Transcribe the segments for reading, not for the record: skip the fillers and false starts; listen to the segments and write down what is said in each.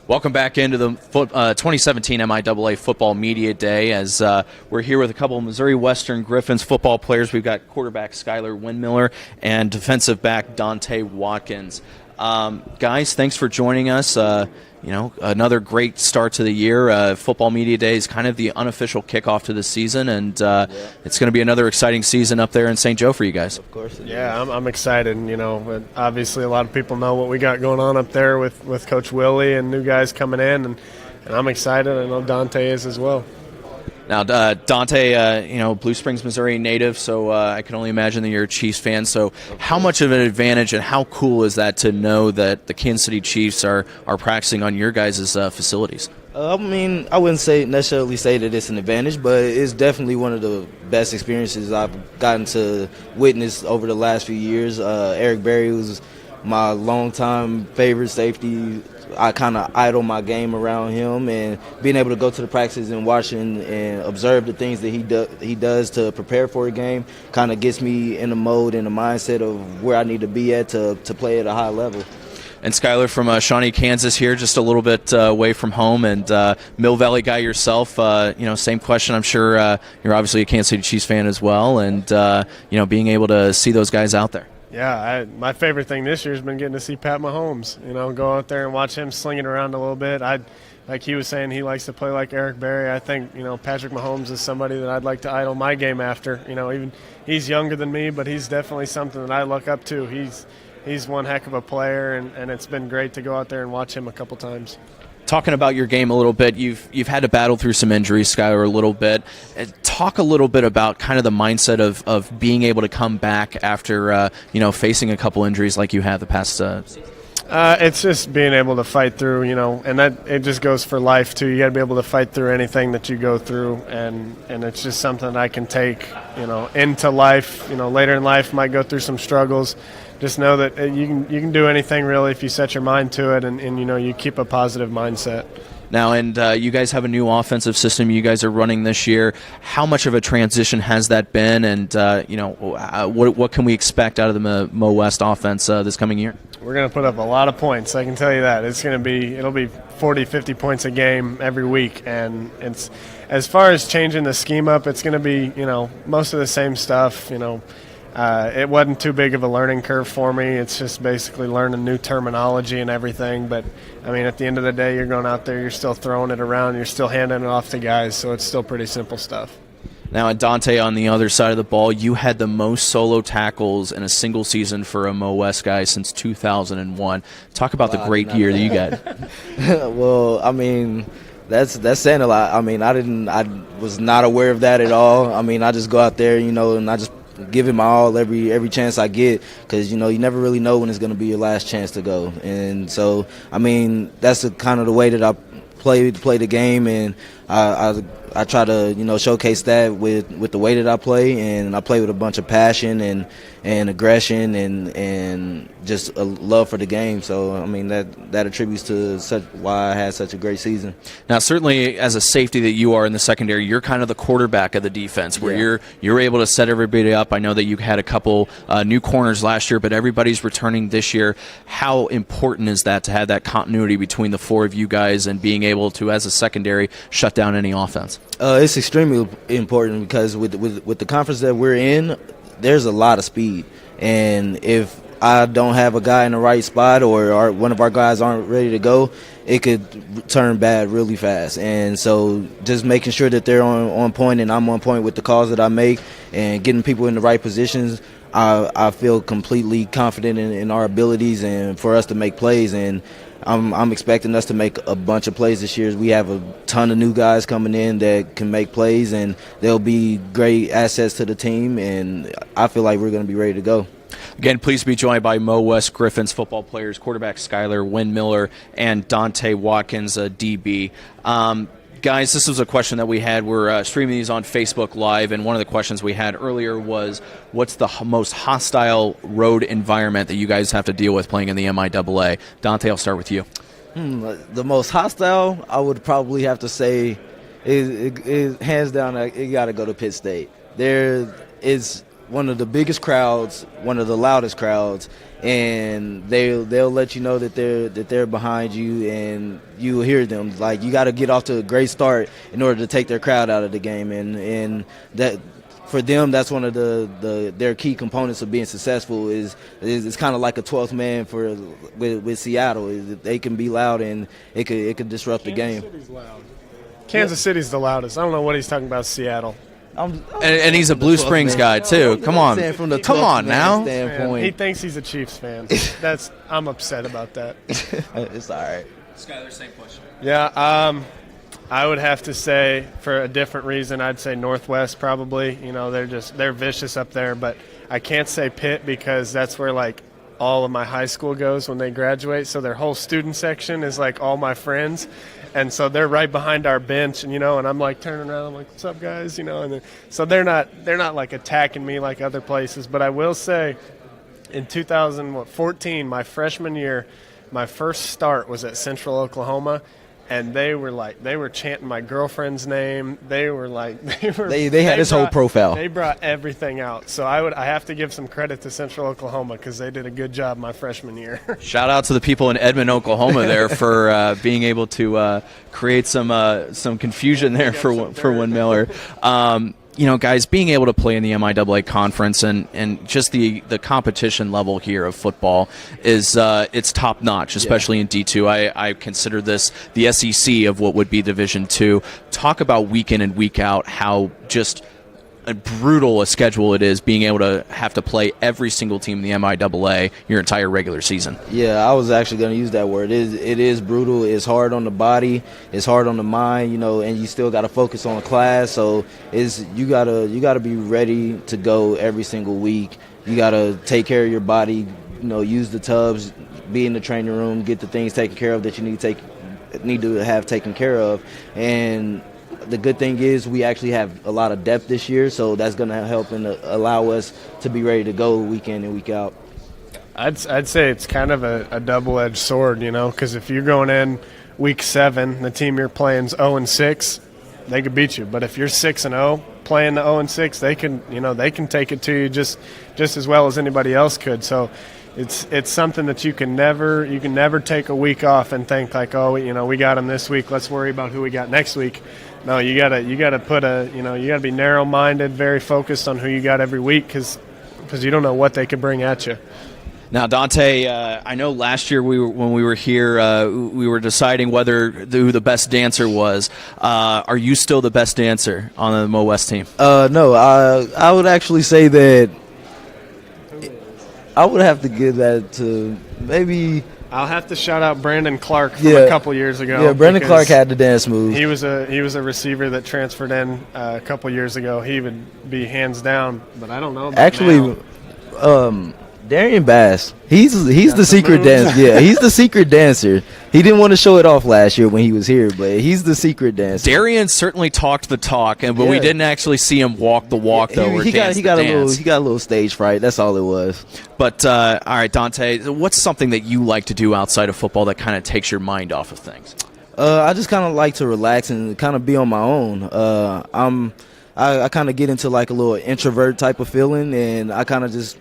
Welcome back into the 2017 MIAA Football Media Day as we're here with a couple of Missouri Western Griffins football players. We've got quarterback Skyler Windmiller and defensive back Donte Watkins. Guys, thanks for joining us. Another great start to the year. Football Media Day is kind of the unofficial kickoff to the season, and it's going to be another exciting season up there in St. Joe for you guys. Of course. Yeah, I'm excited. But obviously a lot of people know what we got going on up there with Coach Willie and new guys coming in, and I'm excited. I know Donte is as well. Now, Donte, Blue Springs, Missouri native, so I can only imagine that you're a Chiefs fan. So how much of an advantage and how cool is that to know that the Kansas City Chiefs are practicing on your guys' facilities? I wouldn't necessarily say that it's an advantage, but it's definitely one of the best experiences I've gotten to witness over the last few years. Eric Berry was my longtime favorite safety. I kind of idle my game around him, and being able to go to the practices and watching and observe the things that he does to prepare for a game kind of gets me in the mode and the mindset of where I need to be at to play at a high level. And Skyler from Shawnee, Kansas here, just a little bit away from home, and Mill Valley guy yourself, same question. I'm sure you're obviously a Kansas City Chiefs fan as well, and being able to see those guys out there. Yeah, my favorite thing this year has been getting to see Pat Mahomes. Go out there and watch him slinging around a little bit. Like he was saying, he likes to play like Eric Berry. I think Patrick Mahomes is somebody that I'd like to idol my game after. Even he's younger than me, but he's definitely something that I look up to. He's one heck of a player, and it's been great to go out there and watch him a couple times. Talking about your game a little bit, you've had to battle through some injuries, Skyler, a little bit. Talk a little bit about kind of the mindset of being able to come back after facing a couple injuries like you had the past season. It's just being able to fight through, and that it just goes for life too. You got to be able to fight through anything that you go through, and it's just something that I can take, into life. Later in life, might go through some struggles. Just know that you can do anything really if you set your mind to it, and you keep a positive mindset. Now, and you guys have a new offensive system you guys are running this year. How much of a transition has that been, and what can we expect out of the Mo West offense this coming year? We're going to put up a lot of points, I can tell you that. It'll be 40, 50 points a game every week, and it's as far as changing the scheme up, it's going to be most of the same stuff. It wasn't too big of a learning curve for me. It's just basically learning new terminology and everything. But, at the end of the day, you're going out there, you're still throwing it around, you're still handing it off to guys, so it's still pretty simple stuff. Now, at Donte, on the other side of the ball, you had the most solo tackles in a single season for a Mo West guy since 2001. Talk about the great year that you got. Well, that's saying a lot. I was not aware of that at all. I just go out there, and I just give it my all every chance I get, because you never really know when it's going to be your last chance to go. And so that's kind of the way that I play the game, and I try to showcase that with the way that I play, and I play with a bunch of passion and aggression and just a love for the game. So that attributes to why I had such a great season. Now, certainly as a safety that you are in the secondary, you're kind of the quarterback of the defense, where you're able to set everybody up. I know that you had a couple new corners last year, but everybody's returning this year. How important is that to have that continuity between the four of you guys and being able to, as a secondary, shut down any offense? It's extremely important, because with the conference that we're in, there's a lot of speed, and if I don't have a guy in the right spot, or one of our guys aren't ready to go, it could turn bad really fast. And so just making sure that they're on point, and I'm on point with the calls that I make, and getting people in the right positions, I feel completely confident in our abilities and for us to make plays. And I'm expecting us to make a bunch of plays this year. We have a ton of new guys coming in that can make plays, and they'll be great assets to the team, and I feel like we're going to be ready to go. Again, please be joined by Mo West Griffins football players, quarterback Skyler Windmiller and Donte Watkins, DB. Guys, this was a question that we had. We're streaming these on Facebook Live, and one of the questions we had earlier was, what's the most hostile road environment that you guys have to deal with playing in the MIAA? Donte, I'll start with you. The most hostile, I would probably have to say, is hands down, it got to go to Pitt State. There is one of the biggest crowds, one of the loudest crowds, and they'll let you know that they're behind you, and you hear them. Like, you got to get off to a great start in order to take their crowd out of the game, and that. For them, that's one of their key components of being successful. Is it's kind of like a 12th man with Seattle. They can be loud, and it could disrupt the game. City's loud. Kansas City's the loudest. I don't know what he's talking about. Seattle. And he's a Blue Springs guy too. Come on, come on now. Man, he thinks he's a Chiefs fan. I'm upset about that. It's all right. Skyler, same question. Yeah. I would have to say, for a different reason, I'd say Northwest probably. You know, they're vicious up there, but I can't say Pitt because that's where like all of my high school goes when they graduate. So their whole student section is like all my friends, and so they're right behind our bench, and and I'm like turning around, I'm like, "What's up, guys?" And so they're not like attacking me like other places. But I will say, in 2014, my freshman year, my first start was at Central Oklahoma. And they were chanting my girlfriend's name. They had his whole profile. They brought everything out. So I have to give some credit to Central Oklahoma because they did a good job my freshman year. Shout out to the people in Edmond, Oklahoma, there for being able to create some confusion there for Windmiller. Guys, being able to play in the MIAA conference and just the competition level here of football is it's top notch, especially in D2. I consider this the SEC of what would be Division II. Talk about week in and week out how just brutal a schedule it is, being able to have to play every single team in the MIAA your entire regular season. Yeah, I was actually going to use that word. It is brutal. It's hard on the body. It's hard on the mind. And you still got to focus on class. So you gotta be ready to go every single week. You got to take care of your body. Use the tubs, be in the training room, get the things taken care of that you need to have taken care of, and the good thing is we actually have a lot of depth this year, so that's going to help and allow us to be ready to go week in and week out. I'd say it's kind of a double-edged sword, because if you're going in week 7, the team you're playing's 0-6, they could beat you. But if you're 6-0 playing the 0-6, they can take it to you just as well as anybody else could. So it's something that you can never take a week off and think like, we got them this week, let's worry about who we got next week. No, you gotta you gotta be narrow-minded, very focused on who you got every week because you don't know what they could bring at you. Now, Donte, I know last year when we were here, we were deciding who the best dancer was. Are you still the best dancer on the Mo West team? No, I would actually say that I would have to give that to maybe. I'll have to shout out Brandon Clark from a couple years ago. Yeah, Brandon Clark had the dance move. He was a receiver that transferred in a couple years ago. He would be hands down, but I don't know about actually, Darian Bass, he's the secret dancer. Yeah, he's the secret dancer. He didn't want to show it off last year when he was here, but he's the secret dancer. Darian certainly talked the talk, but we didn't actually see him walk the walk, though. He got a little stage fright. That's all it was. But all right, Donte, what's something that you like to do outside of football that kind of takes your mind off of things? I just kind of like to relax and kind of be on my own. I kind of get into like a little introvert type of feeling, and I kind of just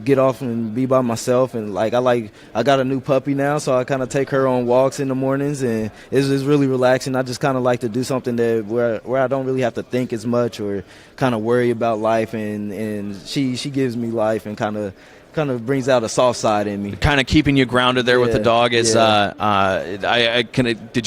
get off and be by myself. And I got a new puppy now, so I kind of take her on walks in the mornings, and it's really relaxing. I just kind of like to do something where I don't really have to think as much or kind of worry about life, and she gives me life and kind of brings out a soft side in me. Kind of keeping you grounded there with the dog is. Did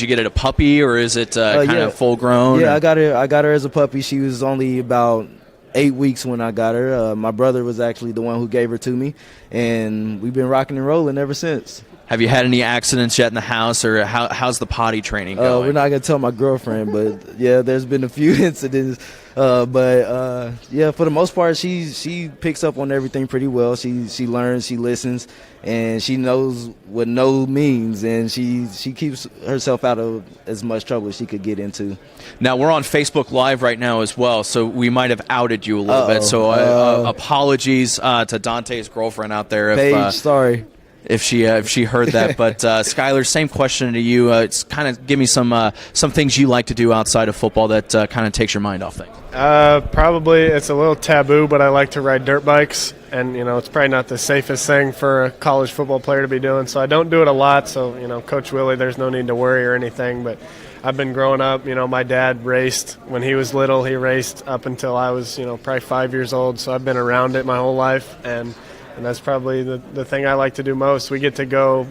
you get it a puppy or is it kind of full grown? Yeah, I got her as a puppy. She was only about 8 weeks when I got her. My brother was actually the one who gave her to me, and we've been rocking and rolling ever since. Have you had any accidents yet in the house, or how's the potty training going? We're not going to tell my girlfriend, but yeah, there's been a few incidents. For the most part, she picks up on everything pretty well. She learns, she listens, and she knows what no means, and she keeps herself out of as much trouble as she could get into. Now, we're on Facebook Live right now as well, so we might have outed you a little bit. So apologies to Dante's girlfriend out there. Paige, sorry. if she heard that. But Skyler, same question to you. It's kind of give me some things you like to do outside of football that kind of takes your mind off things. Probably it's a little taboo, but I like to ride dirt bikes, and it's probably not the safest thing for a college football player to be doing. So I don't do it a lot. So Coach Willie, there's no need to worry or anything. But I've been growing up. My dad raced when he was little. He raced up until I was probably 5 years old. So I've been around it my whole life, and that's probably the thing I like to do most. We get to go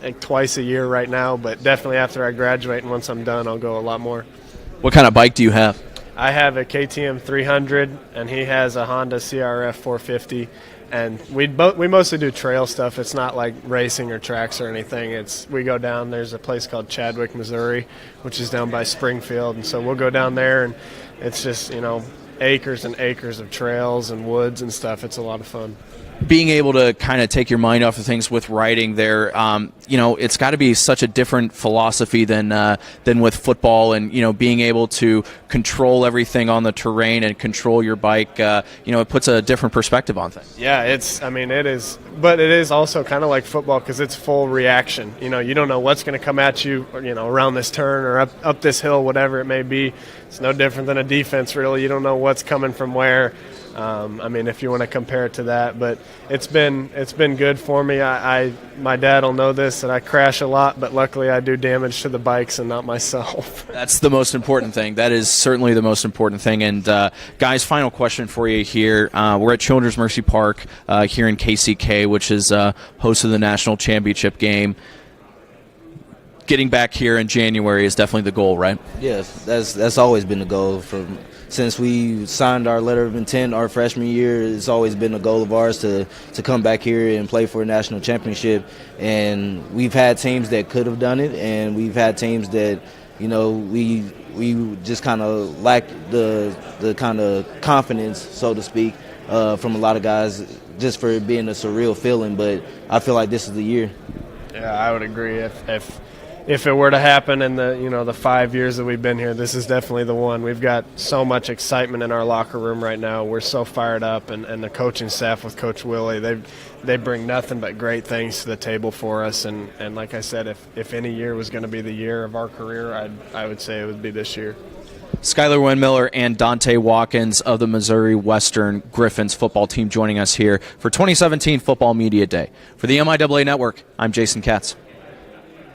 like twice a year right now, but definitely after I graduate and once I'm done, I'll go a lot more. What kind of bike do you have? I have a KTM 300, and he has a Honda CRF 450. And we mostly do trail stuff. It's not like racing or tracks or anything. We go down. There's a place called Chadwick, Missouri, which is down by Springfield, and so we'll go down there, and it's just acres and acres of trails and woods and stuff. It's a lot of fun. Being able to kind of take your mind off of things with riding there, it's got to be such a different philosophy than with football, and being able to control everything on the terrain and control your bike, it puts a different perspective on things. Yeah, it is, but it is also kind of like football because it's full reaction. You don't know what's going to come at you, around this turn or up this hill, whatever it may be. It's no different than a defense, really. You don't know what's coming from where. If you want to compare it to that, but it's been good for me. My dad will know this, that I crash a lot, but luckily I do damage to the bikes and not myself. That's the most important thing. That is certainly the most important thing. And guys, final question for you here. We're at Children's Mercy Park here in KCK, which is host of the national championship game. Getting back here in January is definitely the goal, right? Yes, that's always been the goal since we signed our letter of intent our freshman year. It's always been a goal of ours to come back here and play for a national championship. And we've had teams that could have done it, and we've had teams that we just kind of lacked the kind of confidence, so to speak, from a lot of guys, just for it being a surreal feeling. But I feel like this is the year. Yeah, I would agree. If it were to happen in the 5 years that we've been here, this is definitely the one. We've got so much excitement in our locker room right now. We're so fired up, and the coaching staff with Coach Willie, they bring nothing but great things to the table for us. And like I said, if any year was going to be the year of our career, I would say it would be this year. Skyler Windmiller and Donte Watkins of the Missouri Western Griffins football team joining us here for 2017 Football Media Day. For the MIAA Network, I'm Jason Katz.